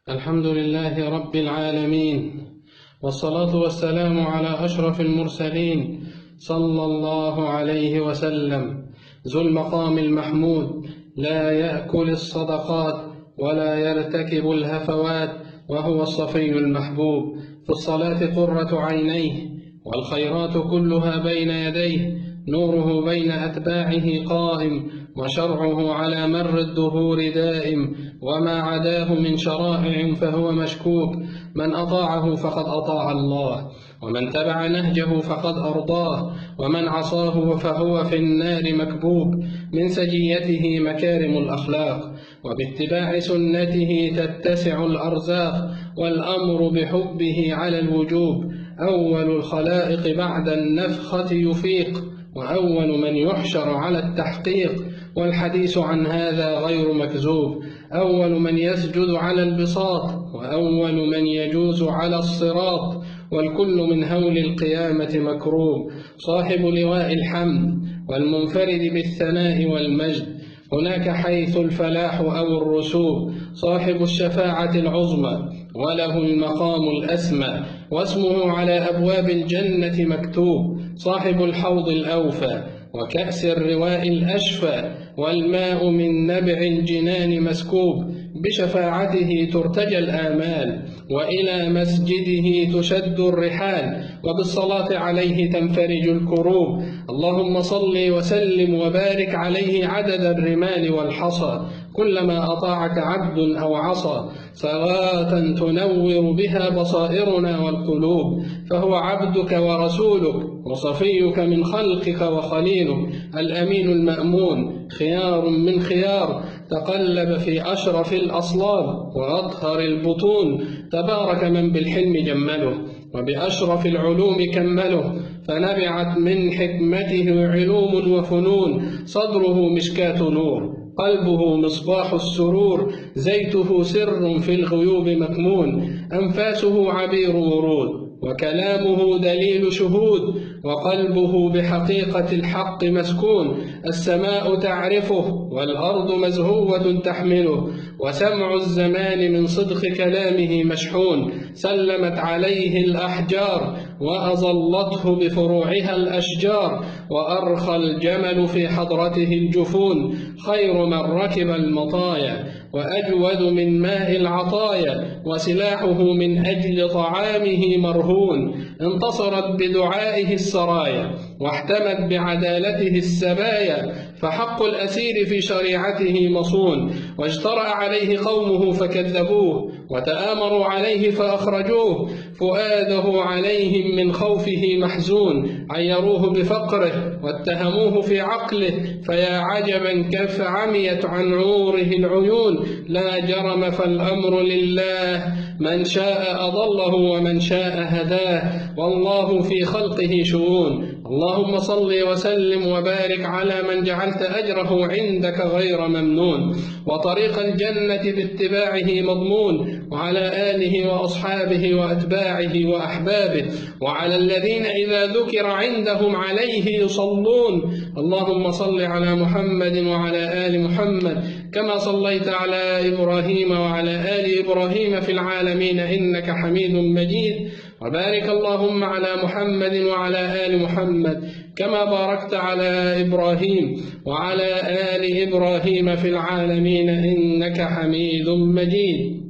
الحمد لله رب العالمين، والصلاة والسلام على أشرف المرسلين صلى الله عليه وسلم، ذو المقام المحمود، لا يأكل الصدقات ولا يرتكب الهفوات، وهو الصفي المحبوب. في الصلاة قرة عينيه، والخيرات كلها بين يديه، نوره بين أتباعه قائم، وشرعه على مر الدهور دائم، وما عداه من شرائع فهو مشكوك. من أطاعه فقد أطاع الله، ومن تبع نهجه فقد أرضاه، ومن عصاه فهو في النار مكبوب. من سجيته مكارم الأخلاق، وباتباع سنته تتسع الأرزاق، والأمر بحبه على الوجوب. أول الخلائق بعد النفخة يفيق، وأول من يحشر على التحقيق، والحديث عن هذا غير مكذوب. أول من يسجد على البساط، وأول من يجوز على الصراط، والكل من هول القيامة مكروب. صاحب لواء الحمد، والمنفرد بالثناء والمجد، هناك حيث الفلاح أو الرسوب. صاحب الشفاعة العظمى، وله المقام الأسمى، واسمه على أبواب الجنة مكتوب. صاحب الحوض الأوفى، وكأس الرواء الأشفى، والماء من نبع الجنان مسكوب. بشفاعته ترتجى الآمال، وإلى مسجده تشد الرحال، وبالصلاة عليه تنفرج الكروب. اللهم صل وسلم وبارك عليه عدد الرمال والحصى، كلما أطاعك عبد أو عصى، صلاة تنور بها بصائرنا والقلوب. فهو عبدك ورسولك، وصفيك من خلقك وخليلك، الأمين المأمون، خيار من خيار، تقلب في أشرف الأصلاب وأطهر البطون. تبارك من بالحلم جمله، وبأشرف العلوم كمله، فنبعت من حكمته علوم وفنون. صدره مشكاة نور، قلبه مصباح السرور، زيته سر في الغيوب مكمون. أنفاسه عبير ورود، وكلامه دليل شهود، وقلبه بحقيقة الحق مسكون. السماء تعرفه، والأرض مزهوة تحمله، وسمع الزمان من صدق كلامه مشحون. سلمت عليه الأحجار، وأظلته بفروعها الأشجار، وأرخى الجمل في حضرته الجفون. خير من ركب المطايا، وأجود من ماء العطايا، وسلاحه من أجل طعامه مرهون. انتصرت بدعائه السرايا، واحتمت بعدالته السبايا، فحق الأسير في شريعته مصون. واجترأ عليه قومه فكذبوه، وتآمروا عليه فأخرجوه. فؤاده عليهم من خوفه محزون، عيروه بفقره واتهموه في عقله، فيا عجبا كيف عميت عن عوره العيون. لا جرم فالأمر لله، من شاء أضله ومن شاء هداه، والله في خلقه شؤون. اللهم صل وسلم وبارك على من جعلت أجره عندك غير ممنون، وطريق الجنة باتباعه مضمون، وعلى آله وأصحابه وأتباعه وأحبابه، وعلى الذين إذا ذكر عندهم عليه يصلون. اللهم صل على محمد وعلى آل محمد، كما صليت على إبراهيم وعلى آل إبراهيم في العالمين إنك حميد مجيد. وبارك اللهم على محمد وعلى آل محمد، كما باركت على إبراهيم وعلى آل إبراهيم في العالمين إنك حميد مجيد.